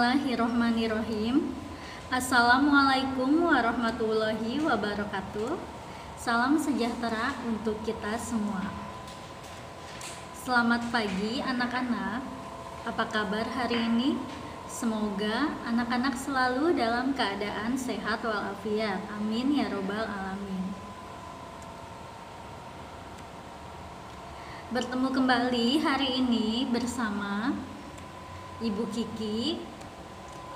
Bismillahirrohmanirrohim. Assalamualaikum warahmatullahi wabarakatuh. Salam sejahtera untuk kita semua. Selamat pagi anak-anak. Apa kabar hari ini? Semoga anak-anak selalu dalam keadaan sehat walafiat. Amin ya robbal alamin. Bertemu kembali hari ini bersama Ibu Kiki,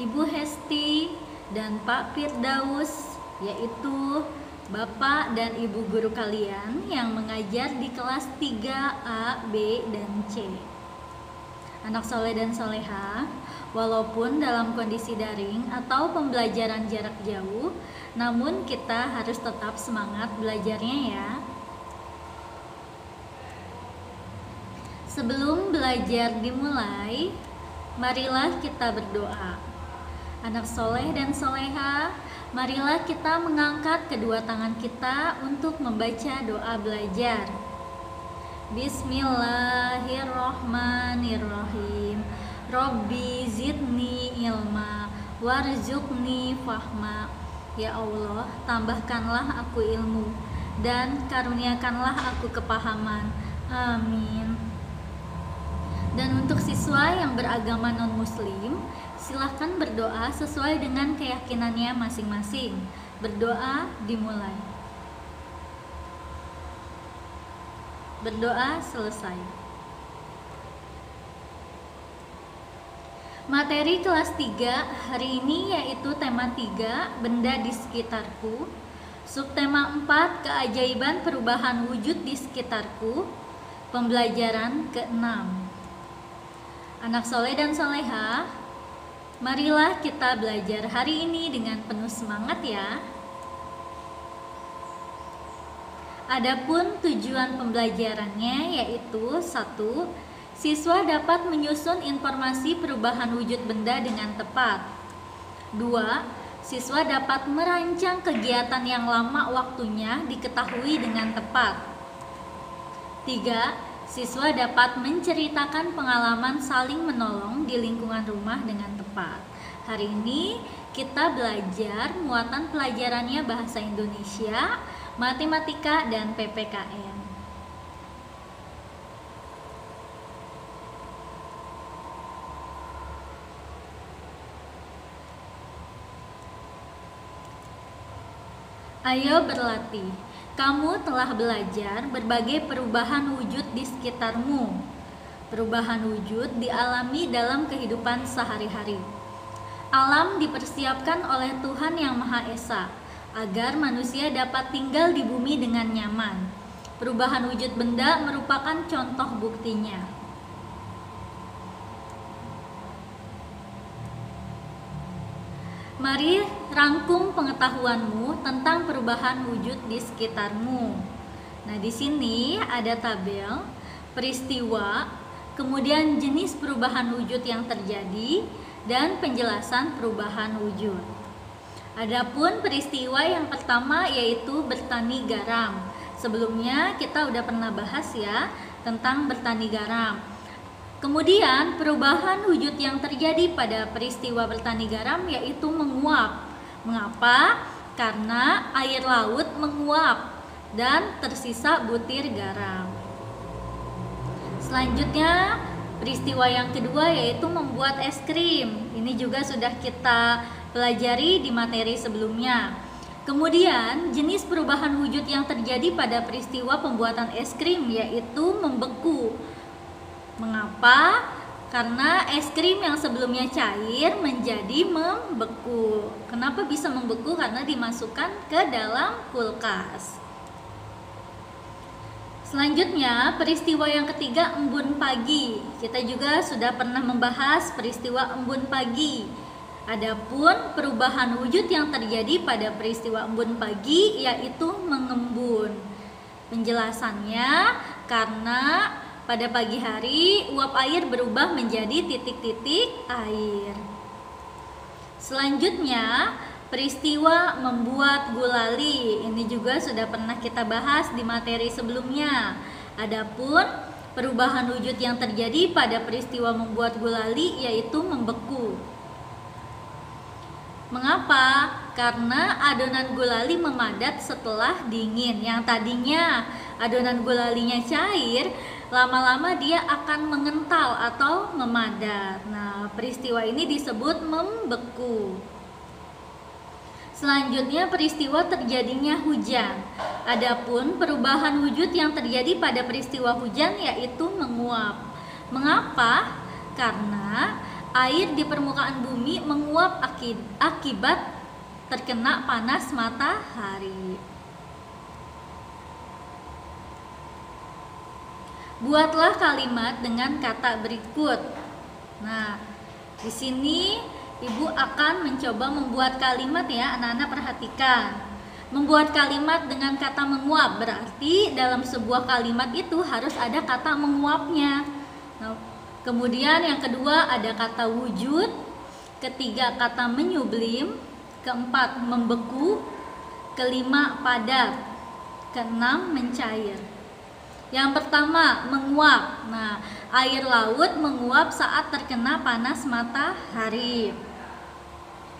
Ibu Hesti, dan Pak Firdaus, yaitu Bapak dan Ibu guru kalian yang mengajar di kelas 3A, B, dan C. Anak soleh dan soleha, walaupun dalam kondisi daring atau pembelajaran jarak jauh, namun kita harus tetap semangat belajarnya ya. Sebelum belajar dimulai, marilah kita berdoa. Anak soleh dan soleha, marilah kita mengangkat kedua tangan kita untuk membaca doa belajar. Bismillahirrohmanirrohim. Robbi zidni ilma warzuqni fahma. Ya Allah, tambahkanlah aku ilmu dan karuniakanlah aku kepahaman. Amin. Dan untuk siswa yang beragama non-muslim, silahkan berdoa sesuai dengan keyakinannya masing-masing. Berdoa dimulai. Berdoa selesai. Materi kelas 3 hari ini yaitu tema 3, benda di sekitarku. Subtema 4, keajaiban perubahan wujud di sekitarku. Pembelajaran ke-6. Anak soleh dan soleha, marilah kita belajar hari ini dengan penuh semangat ya. Adapun tujuan pembelajarannya yaitu 1. Siswa dapat menyusun informasi perubahan wujud benda dengan tepat. 2. Siswa dapat merancang kegiatan yang lama waktunya diketahui dengan tepat. 3. Siswa dapat menceritakan pengalaman saling menolong di lingkungan rumah dengan tepat. Hari ini kita belajar muatan pelajarannya bahasa Indonesia, matematika, dan PPKN. Ayo berlatih. Kamu telah belajar berbagai perubahan wujud di sekitarmu. Perubahan wujud dialami dalam kehidupan sehari-hari. Alam dipersiapkan oleh Tuhan Yang Maha Esa agar manusia dapat tinggal di bumi dengan nyaman. Perubahan wujud benda merupakan contoh buktinya. Mari rangkum pengetahuanmu tentang perubahan wujud di sekitarmu. Nah, di sini ada tabel peristiwa, kemudian jenis perubahan wujud yang terjadi, dan penjelasan perubahan wujud. Adapun peristiwa yang pertama yaitu bertani garam. Sebelumnya kita udah pernah bahas ya tentang bertani garam. Kemudian perubahan wujud yang terjadi pada peristiwa bertani garam yaitu menguap. Mengapa? Karena air laut menguap dan tersisa butir garam. Selanjutnya peristiwa yang kedua yaitu membuat es krim. Ini juga sudah kita pelajari di materi sebelumnya. Kemudian jenis perubahan wujud yang terjadi pada peristiwa pembuatan es krim yaitu membeku. Mengapa? Karena es krim yang sebelumnya cair menjadi membeku. Kenapa bisa membeku? Karena dimasukkan ke dalam kulkas. Selanjutnya, peristiwa yang ketiga, embun pagi. Kita juga sudah pernah membahas peristiwa embun pagi. Adapun perubahan wujud yang terjadi pada peristiwa embun pagi yaitu mengembun. Penjelasannya karena pada pagi hari, uap air berubah menjadi titik-titik air. Selanjutnya, peristiwa membuat gulali. Ini juga sudah pernah kita bahas di materi sebelumnya. Adapun perubahan wujud yang terjadi pada peristiwa membuat gulali yaitu membeku. Mengapa? Karena adonan gulali memadat setelah dingin. Yang tadinya adonan gulalinya cair, lama-lama dia akan mengental atau memadat. Nah, peristiwa ini disebut membeku. Selanjutnya peristiwa terjadinya hujan. Adapun perubahan wujud yang terjadi pada peristiwa hujan yaitu menguap. Mengapa? Karena air di permukaan bumi menguap akibat terkena panas matahari. Buatlah kalimat dengan kata berikut. Nah, di sini Ibu akan mencoba membuat kalimat ya, anak-anak perhatikan. Membuat kalimat dengan kata menguap berarti dalam sebuah kalimat itu harus ada kata menguapnya. Nah, kemudian yang kedua ada kata wujud, ketiga kata menyublim, keempat membeku, kelima padat, keenam mencair. Yang pertama menguap. Nah, air laut menguap saat terkena panas matahari.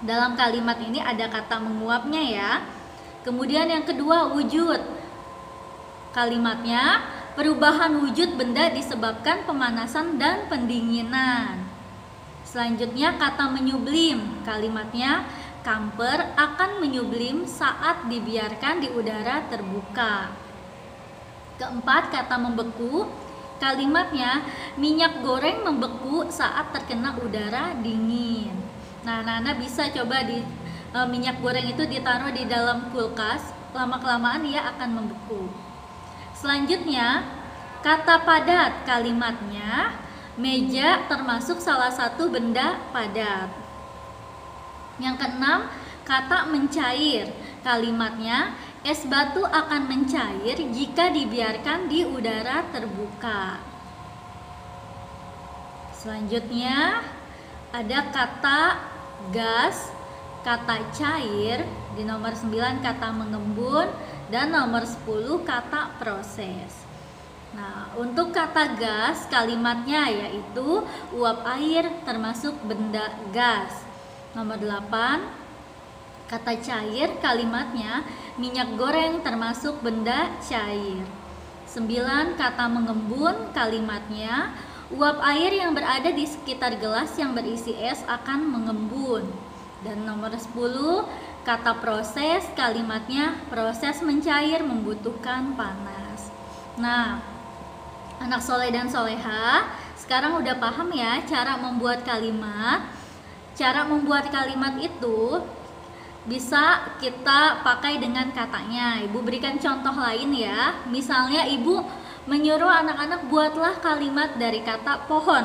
Dalam kalimat ini ada kata menguapnya ya. Kemudian yang kedua wujud. Kalimatnya perubahan wujud benda disebabkan pemanasan dan pendinginan. Selanjutnya kata menyublim. Kalimatnya kamper akan menyublim saat dibiarkan di udara terbuka. Keempat kata membeku. Kalimatnya minyak goreng membeku saat terkena udara dingin. Nah, anak-anak bisa coba minyak goreng itu ditaruh di dalam kulkas, lama-kelamaan ia akan membeku. Selanjutnya, kata padat. Kalimatnya meja termasuk salah satu benda padat. Yang keenam, kata mencair. Kalimatnya es batu akan mencair jika dibiarkan di udara terbuka. Selanjutnya ada kata gas, kata cair, di nomor 9 kata mengembun, dan nomor 10 kata proses. Nah, untuk kata gas kalimatnya yaitu uap air termasuk benda gas. Nomor 8 kata cair kalimatnya minyak goreng termasuk benda cair. 9 kata mengembun kalimatnya uap air yang berada di sekitar gelas yang berisi es akan mengembun. Dan nomor 10 kata proses kalimatnya proses mencair membutuhkan panas. Nah, anak soleh dan soleha sekarang udah paham ya cara membuat kalimat. Cara membuat kalimat itu bisa kita pakai dengan katanya. Ibu berikan contoh lain ya. Misalnya ibu menyuruh anak-anak buatlah kalimat dari kata pohon.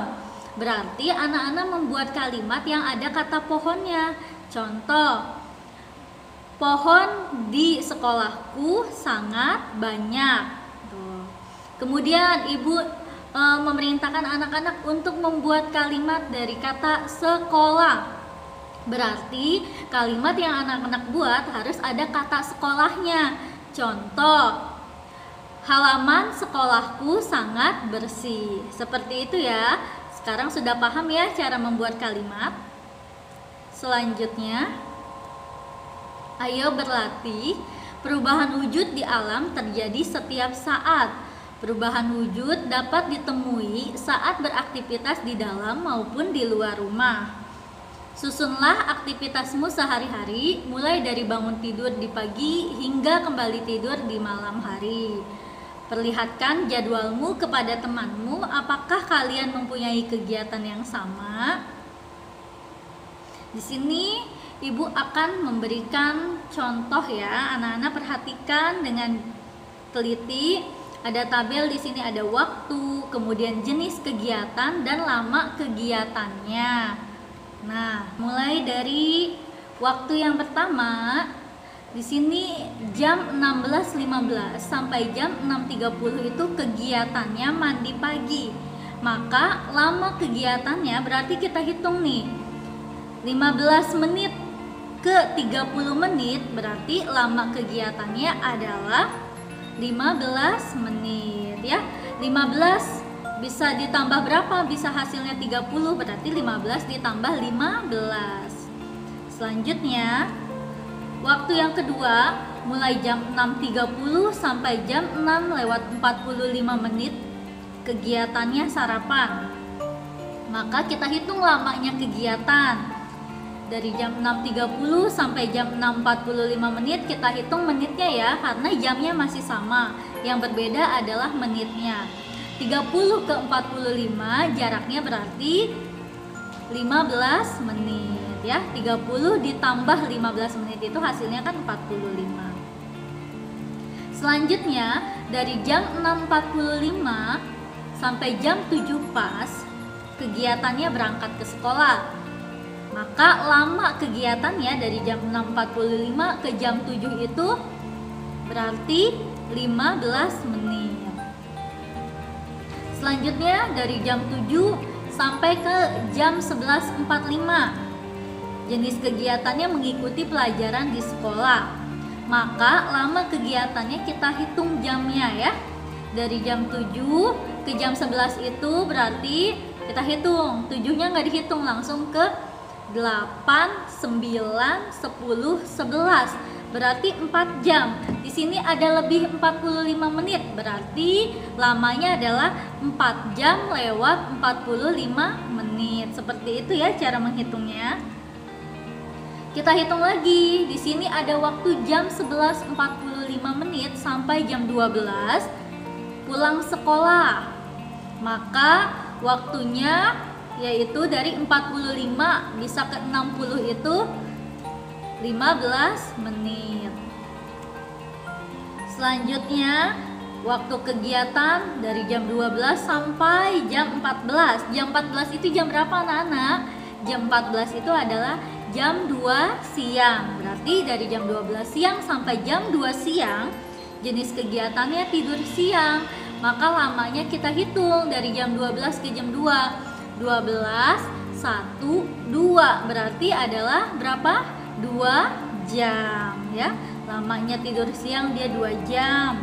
Berarti anak-anak membuat kalimat yang ada kata pohonnya. Contoh, pohon di sekolahku sangat banyak. Tuh. Kemudian ibu memerintahkan anak-anak untuk membuat kalimat dari kata sekolah. Berarti kalimat yang anak-anak buat harus ada kata sekolahnya. Contoh, halaman sekolahku sangat bersih. Seperti itu ya. Sekarang sudah paham ya cara membuat kalimat. Selanjutnya, ayo berlatih. Perubahan wujud di alam terjadi setiap saat. Perubahan wujud dapat ditemui saat beraktivitas di dalam maupun di luar rumah. Susunlah aktivitasmu sehari-hari, mulai dari bangun tidur di pagi hingga kembali tidur di malam hari. Perlihatkan jadwalmu kepada temanmu, apakah kalian mempunyai kegiatan yang sama? Di sini ibu akan memberikan contoh ya, anak-anak perhatikan dengan teliti. Ada tabel di sini, ada waktu, kemudian jenis kegiatan dan lama kegiatannya. Nah, mulai dari waktu yang pertama di sini jam 16.15 sampai jam 6.30 itu kegiatannya mandi pagi. Maka lama kegiatannya berarti kita hitung nih. 15 menit ke 30 menit berarti lama kegiatannya adalah 15 menit ya. 15 bisa ditambah berapa? Bisa hasilnya 30, berarti 15 ditambah 15. Selanjutnya, waktu yang kedua mulai jam 6.30 sampai jam 6:45 menit kegiatannya sarapan. Maka kita hitung lamanya kegiatan. Dari jam 6.30 sampai jam 6:45 menit kita hitung menitnya ya, karena jamnya masih sama. Yang berbeda adalah menitnya. 30 ke 45 jaraknya berarti 15 menit ya. 30 ditambah 15 menit itu hasilnya kan 45. Selanjutnya dari jam 6.45 sampai jam 7 pas kegiatannya berangkat ke sekolah. Maka lama kegiatannya dari jam 6.45 ke jam 7 itu berarti 15 menit. Selanjutnya dari jam 7 sampai ke jam 11.45 jenis kegiatannya mengikuti pelajaran di sekolah. Maka lama kegiatannya kita hitung jamnya ya. Dari jam 7 ke jam 11 itu berarti kita hitung, 7-nya nggak dihitung, langsung ke 8, 9, 10, 11. Berarti 4 jam. Di sini ada lebih 45 menit. Berarti lamanya adalah 4 jam lewat 45 menit. Seperti itu ya cara menghitungnya. Kita hitung lagi. Di sini ada waktu jam 11.45 menit sampai jam 12 pulang sekolah. Maka waktunya yaitu dari 45 bisa ke 60 itu 15 menit. Selanjutnya waktu kegiatan dari jam 12 sampai jam 14. Jam 14 itu jam berapa anak-anak? Jam 14 itu adalah jam 2 siang. Berarti dari jam 12 siang sampai jam 2 siang jenis kegiatannya tidur siang. Maka lamanya kita hitung dari jam 12 ke jam 2. 12, 1, 2 berarti adalah berapa? 2 jam ya. Lamanya tidur siang dia 2 jam.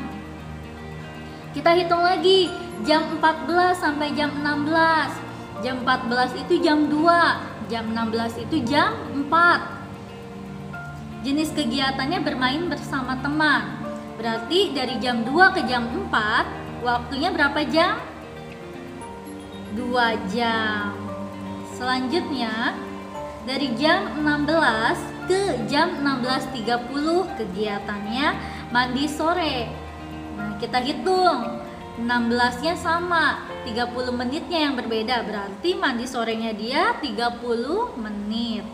Kita hitung lagi jam 14 sampai jam 16. Jam 14 itu jam 2, jam 16 itu jam 4. Jenis kegiatannya bermain bersama teman. Berarti dari jam 2 ke jam 4 waktunya berapa jam? 2 jam. Selanjutnya dari jam 16 ke jam 16.30 kegiatannya mandi sore. Nah, kita hitung 16-nya sama, 30 menitnya yang berbeda. Berarti mandi sorenya dia 30 menit.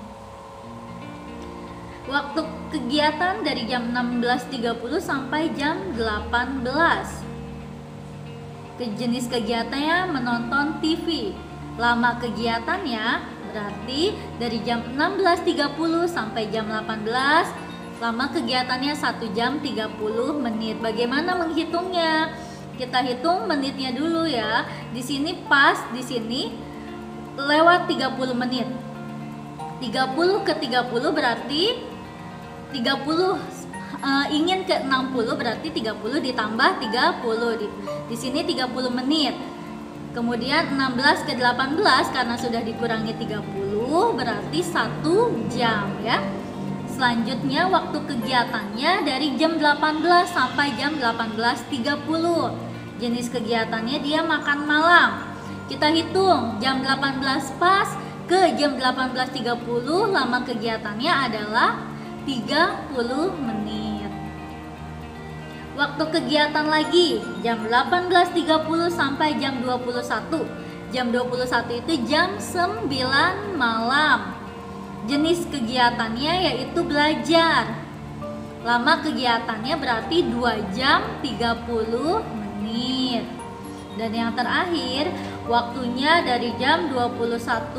Waktu kegiatan dari jam 16.30 sampai jam 18. Jenis kegiatannya menonton TV. Lama kegiatannya berarti dari jam 16.30 sampai jam 18. Lama kegiatannya 1 jam 30 menit. Bagaimana menghitungnya? Kita hitung menitnya dulu ya. Di sini pas, di sini lewat 30 menit. 30 ke 30 berarti 30 ingin ke 60 berarti 30 ditambah 30 di sini 30 menit. Kemudian 16 ke 18 karena sudah dikurangi 30 berarti 1 jam ya. Selanjutnya waktu kegiatannya dari jam 18 sampai jam 18.30. Jenis kegiatannya dia makan malam. Kita hitung jam 18 pas ke jam 18.30 lama kegiatannya adalah 30 menit. Waktu kegiatan lagi jam 18.30 sampai jam 21. Jam 21 itu jam 9 malam. Jenis kegiatannya yaitu belajar. Lama kegiatannya berarti 2 jam 30 menit. Dan yang terakhir waktunya dari jam 21.00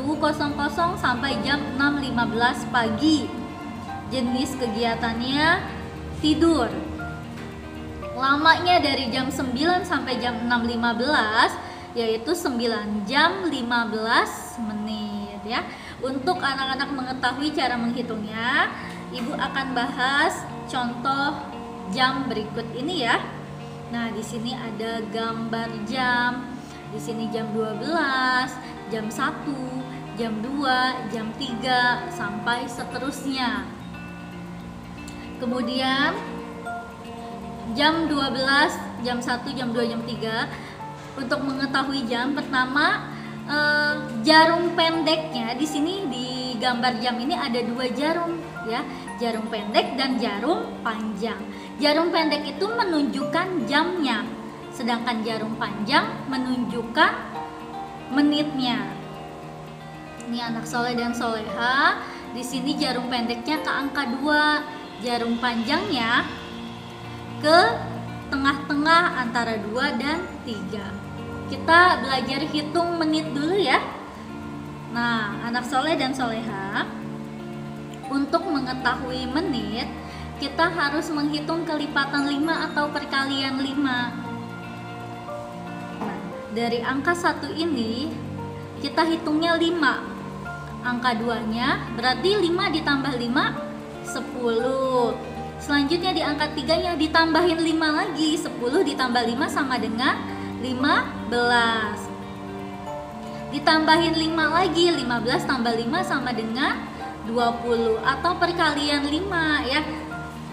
sampai jam 6.15 pagi. Jenis kegiatannya tidur. Lamanya dari jam 9 sampai jam 6.15 yaitu 9 jam 15 menit ya. Untuk anak-anak mengetahui cara menghitungnya, Ibu akan bahas contoh jam berikut ini ya. Nah, di sini ada gambar jam. Di sini jam 12, jam 1, jam 2, jam 3, sampai seterusnya. Kemudian jam 12, jam 1, jam 2, jam 3. Untuk mengetahui jam, pertama jarum pendeknya di sini di gambar jam ini ada 2 jarum ya, jarum pendek dan jarum panjang. Jarum pendek itu menunjukkan jamnya, sedangkan jarum panjang menunjukkan menitnya. Ini anak soleh dan soleha, di sini jarum pendeknya ke angka 2, jarum panjangnya ke tengah-tengah antara 2 dan 3. Kita belajar hitung menit dulu ya. Nah, anak soleh dan soleha, untuk mengetahui menit kita harus menghitung kelipatan 5 atau perkalian 5. Nah, dari angka 1 ini kita hitungnya 5. Angka 2-nya berarti 5 ditambah 5 10. Selanjutnya di angka 3-nya ditambahin 5 lagi. 10 ditambah 5 sama dengan 15. Ditambahin 5 lagi, 15 tambah 5 sama dengan 20 atau perkalian 5 ya.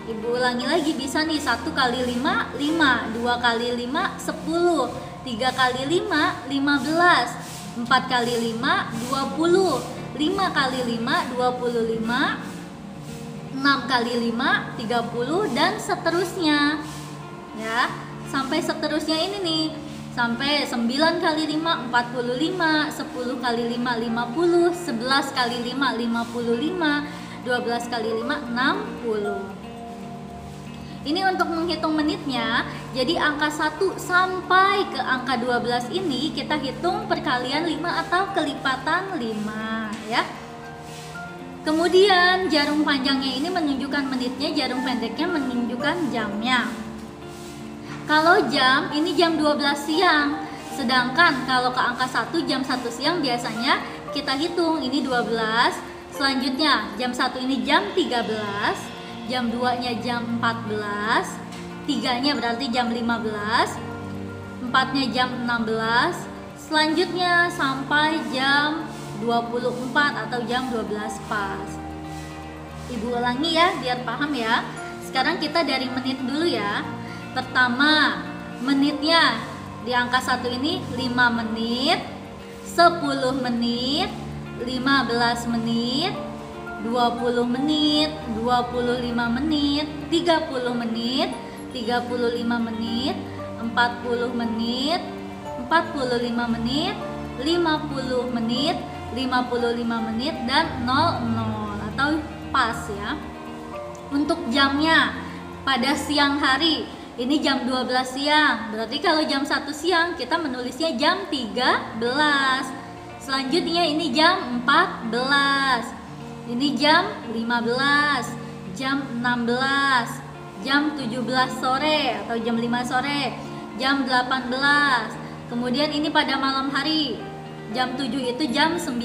Ibu ulangi lagi, bisa nih, 1 kali 5 5, 2 kali 5 10, 3 kali 5 15, 4 kali 5 20, 5 kali 5 25, 6 kali 5 30 dan seterusnya ya. Sampai seterusnya ini nih, sampai 9 kali 5 45, 10 kali 5 50, 11 kali 5 55, 12 kali 5 60. Ini untuk menghitung menitnya. Jadi angka 1 sampai ke angka 12 ini kita hitung perkalian 5 atau kelipatan 5 ya. Kemudian jarum panjangnya ini menunjukkan menitnya, jarum pendeknya menunjukkan jamnya. Kalau jam, ini jam 12 siang. Sedangkan kalau ke angka 1, jam 1 siang biasanya kita hitung ini 12. Selanjutnya jam 1 ini jam 13, jam 2-nya jam 14, 3-nya berarti jam 15, 4-nya jam 16, selanjutnya sampai jam 24 atau jam 12 pas. Ibu ulangi ya biar paham ya. Sekarang kita dari menit dulu ya. Pertama, menitnya di angka 1 ini 5 menit, 10 menit, 15 menit, 20 menit, 25 menit, 30 menit, 35 menit, 40 menit, 45 menit, 50 menit, 55 menit, dan 00 atau pas ya. Untuk jamnya pada siang hari, ini jam 12 siang. Berarti kalau jam 1 siang kita menulisnya jam 13. Selanjutnya ini jam 14. Ini jam 15, jam 16, jam 17 sore atau jam 5 sore, jam 18. Kemudian ini pada malam hari. Jam 7 itu jam 19.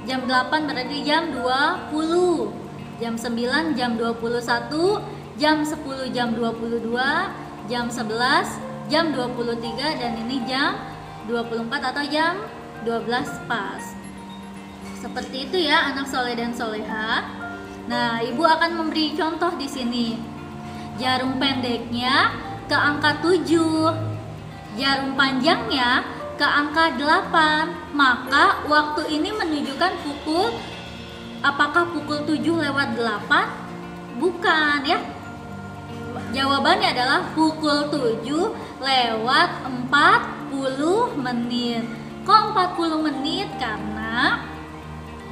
Jam 8 berarti jam 20. Jam 9 jam 21, jam 10 jam 22, jam 11 jam 23, dan ini jam 24 atau jam 12 pas. Seperti itu ya anak soleh dan soleha. Nah, ibu akan memberi contoh di sini. Jarum pendeknya ke angka 7, jarum panjangnya ke angka 8. Maka waktu ini menunjukkan pukul, apakah pukul 7 lewat 8? Bukan ya. Jawabannya adalah pukul 7 lewat 40 menit. Kok 40 menit? Karena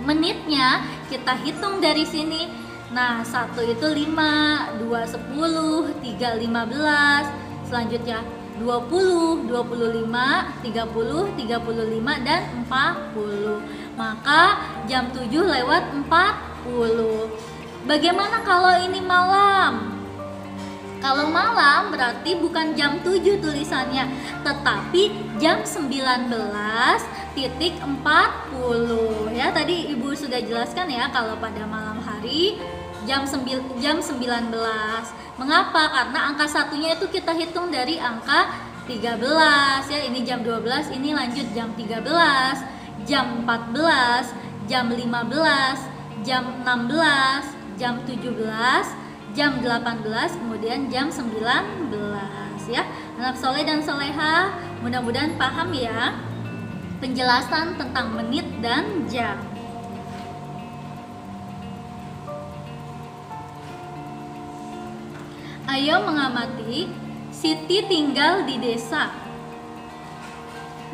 menitnya kita hitung dari sini. Nah, 1 itu 5, 2 10, 3 15, selanjutnya 20, 25, 30, 35, dan 40. Maka jam 7 lewat 40. Bagaimana kalau ini malam? Kalau malam berarti bukan jam 7 tulisannya, tetapi jam 19:40 ya. Tadi ibu sudah jelaskan ya, kalau pada malam hari jam 19. Mengapa? Karena angka satunya itu kita hitung dari angka 13 ya. Ini jam 12, ini lanjut jam 13. jam 14, jam 15, jam 16, jam 17, jam 18, kemudian jam 19 ya. Anak soleh dan soleha, mudah-mudahan paham ya penjelasan tentang menit dan jam. Ayo mengamati, Siti tinggal di desa.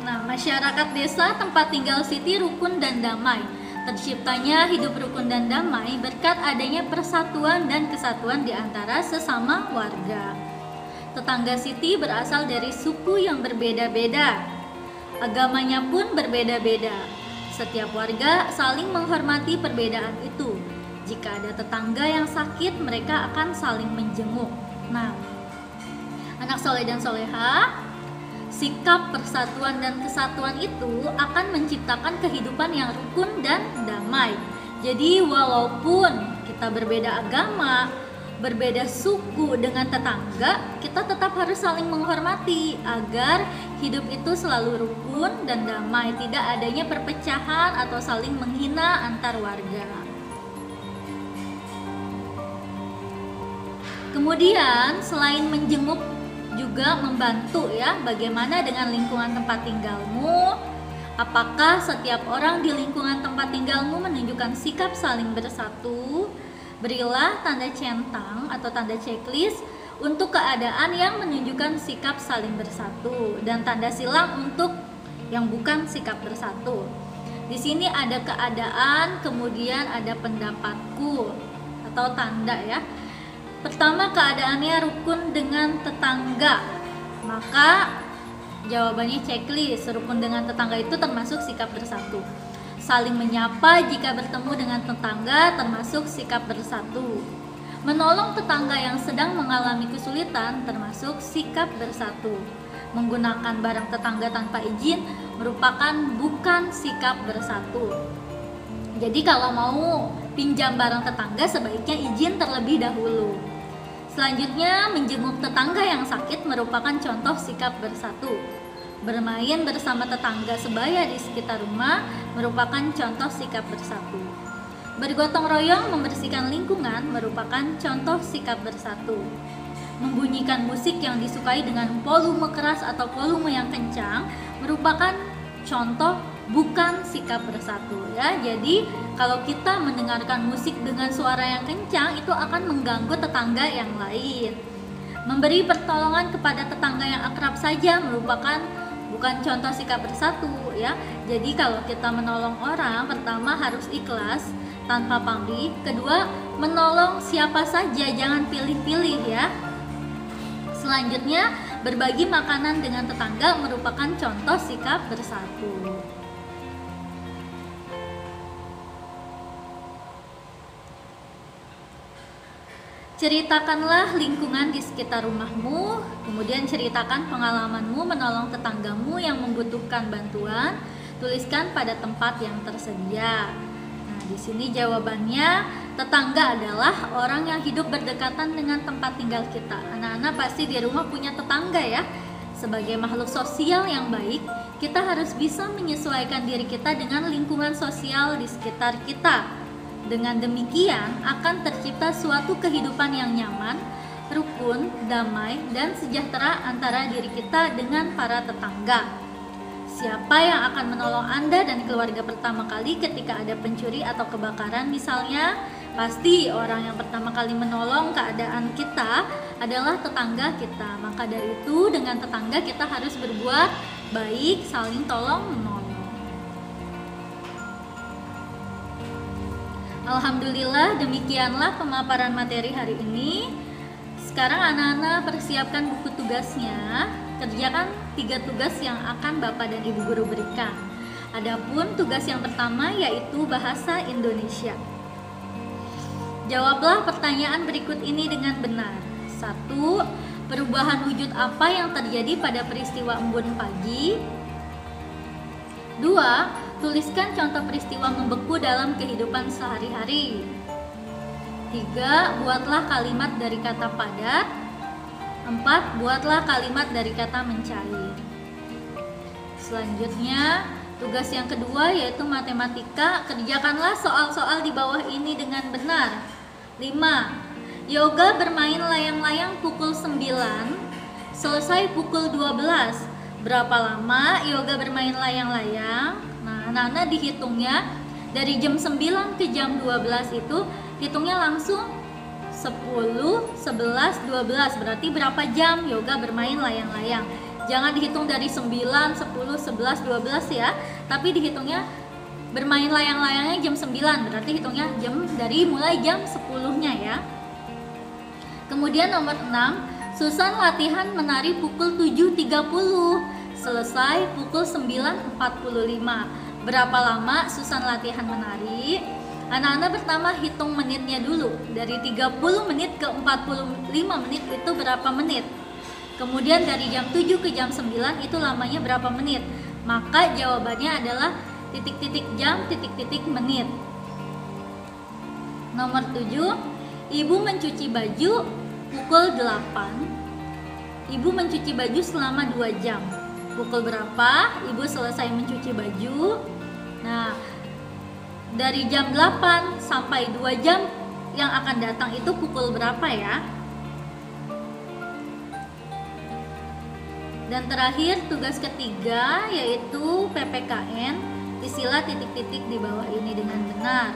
Nah, masyarakat desa tempat tinggal Siti rukun dan damai. Terciptanya hidup rukun dan damai berkat adanya persatuan dan kesatuan di antara sesama warga. Tetangga Siti berasal dari suku yang berbeda-beda. Agamanya pun berbeda-beda. Setiap warga saling menghormati perbedaan itu. Jika ada tetangga yang sakit, mereka akan saling menjenguk. Nah, anak soleh dan soleha, sikap persatuan dan kesatuan itu akan menciptakan kehidupan yang rukun dan damai. Jadi walaupun kita berbeda agama, berbeda suku dengan tetangga, kita tetap harus saling menghormati agar hidup itu selalu rukun dan damai, tidak adanya perpecahan atau saling menghina antar warga. Kemudian selain menjenguk juga membantu ya, bagaimana dengan lingkungan tempat tinggalmu? Apakah setiap orang di lingkungan tempat tinggalmu menunjukkan sikap saling bersatu? Berilah tanda centang atau tanda checklist untuk keadaan yang menunjukkan sikap saling bersatu dan tanda silang untuk yang bukan sikap bersatu. Di sini ada keadaan, kemudian ada pendapatku atau tanda ya. Pertama, keadaannya rukun dengan tetangga, maka jawabannya checklist. Rukun dengan tetangga itu termasuk sikap bersatu. Saling menyapa jika bertemu dengan tetangga termasuk sikap bersatu. Menolong tetangga yang sedang mengalami kesulitan termasuk sikap bersatu. Menggunakan barang tetangga tanpa izin merupakan bukan sikap bersatu. Jadi kalau mau pinjam barang tetangga sebaiknya izin terlebih dahulu. Selanjutnya, menjenguk tetangga yang sakit merupakan contoh sikap bersatu. Bermain bersama tetangga sebaya di sekitar rumah merupakan contoh sikap bersatu. Bergotong royong membersihkan lingkungan merupakan contoh sikap bersatu. Membunyikan musik yang disukai dengan volume keras atau volume yang kencang merupakan contoh bukan sikap bersatu ya. Jadi kalau kita mendengarkan musik dengan suara yang kencang itu akan mengganggu tetangga yang lain. Memberi pertolongan kepada tetangga yang akrab saja merupakan bukan contoh sikap bersatu ya. Jadi kalau kita menolong orang, pertama harus ikhlas tanpa pamrih. Kedua, menolong siapa saja, jangan pilih-pilih ya. Selanjutnya, berbagi makanan dengan tetangga merupakan contoh sikap bersatu. Ceritakanlah lingkungan di sekitar rumahmu, kemudian ceritakan pengalamanmu menolong tetanggamu yang membutuhkan bantuan. Tuliskan pada tempat yang tersedia. Nah, di sini jawabannya, tetangga adalah orang yang hidup berdekatan dengan tempat tinggal kita. Anak-anak pasti di rumah punya tetangga ya. Sebagai makhluk sosial yang baik, kita harus bisa menyesuaikan diri kita dengan lingkungan sosial di sekitar kita. Dengan demikian akan tercipta suatu kehidupan yang nyaman, rukun, damai, dan sejahtera antara diri kita dengan para tetangga. Siapa yang akan menolong Anda dan keluarga pertama kali ketika ada pencuri atau kebakaran misalnya? Pasti orang yang pertama kali menolong keadaan kita adalah tetangga kita. Maka dari itu dengan tetangga kita harus berbuat baik, saling tolong menolong. Alhamdulillah, demikianlah pemaparan materi hari ini. Sekarang anak-anak persiapkan buku tugasnya. Kerjakan 3 tugas yang akan Bapak dan Ibu Guru berikan. Adapun tugas yang pertama yaitu bahasa Indonesia. Jawablah pertanyaan berikut ini dengan benar. 1. Perubahan wujud apa yang terjadi pada peristiwa embun pagi? 2. Tuliskan contoh peristiwa membeku dalam kehidupan sehari-hari. 3. Buatlah kalimat dari kata padat. 4. Buatlah kalimat dari kata mencair. Selanjutnya, Tugas yang kedua yaitu matematika, kerjakanlah soal-soal di bawah ini dengan benar. 5. Yoga bermain layang-layang pukul 9, selesai pukul 12. Berapa lama Yoga bermain layang-layang? Nah, anak-anak dihitungnya dari jam 9 ke jam 12 itu hitungnya langsung 10, 11, 12. Berarti berapa jam Yoga bermain layang-layang? Jangan dihitung dari 9, 10, 11, 12 ya, tapi dihitungnya bermain layang-layangnya jam 9, berarti hitungnya jam dari mulai jam 10-nya ya. Kemudian nomor 6, Susan latihan menari pukul 7.30, selesai pukul 9.45. Berapa lama Susan latihan menari? Anak-anak pertama hitung menitnya dulu. Dari 30 menit ke 45 menit itu berapa menit? Kemudian dari jam 7 ke jam 9 itu lamanya berapa menit? Maka jawabannya adalah titik-titik jam, titik-titik menit. Nomor 7, ibu mencuci baju pukul 8. Ibu mencuci baju selama 2 jam. Pukul berapa ibu selesai mencuci baju? Nah, dari jam 8 sampai 2 jam yang akan datang itu pukul berapa ya? Dan terakhir tugas ketiga yaitu PPKN, isilah titik-titik di bawah ini dengan benar.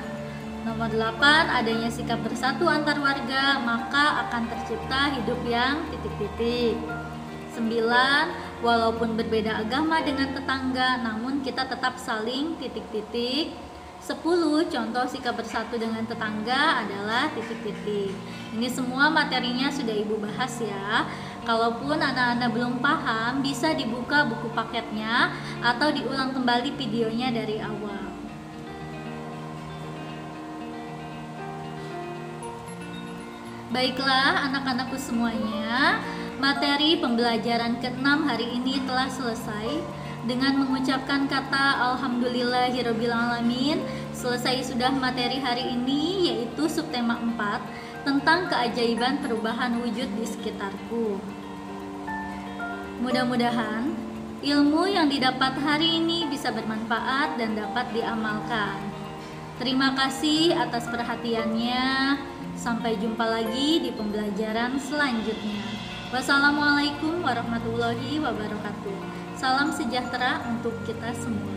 Nomor 8, adanya sikap bersatu antar warga, maka akan tercipta hidup yang titik-titik. 9, walaupun berbeda agama dengan tetangga, namun kita tetap saling titik-titik. 10, contoh sikap bersatu dengan tetangga adalah titik-titik. Ini semua materinya sudah ibu bahas ya. Kalaupun anak-anak belum paham, bisa dibuka buku paketnya atau diulang kembali videonya dari awal. Baiklah anak-anakku semuanya, materi pembelajaran ke-6 hari ini telah selesai. Dengan mengucapkan kata Alhamdulillahirobbilalamin, selesai sudah materi hari ini, yaitu subtema 4 tentang keajaiban perubahan wujud di sekitarku. Mudah-mudahan ilmu yang didapat hari ini bisa bermanfaat dan dapat diamalkan. Terima kasih atas perhatiannya. Sampai jumpa lagi di pembelajaran selanjutnya. Wassalamualaikum warahmatullahi wabarakatuh. Salam sejahtera untuk kita semua.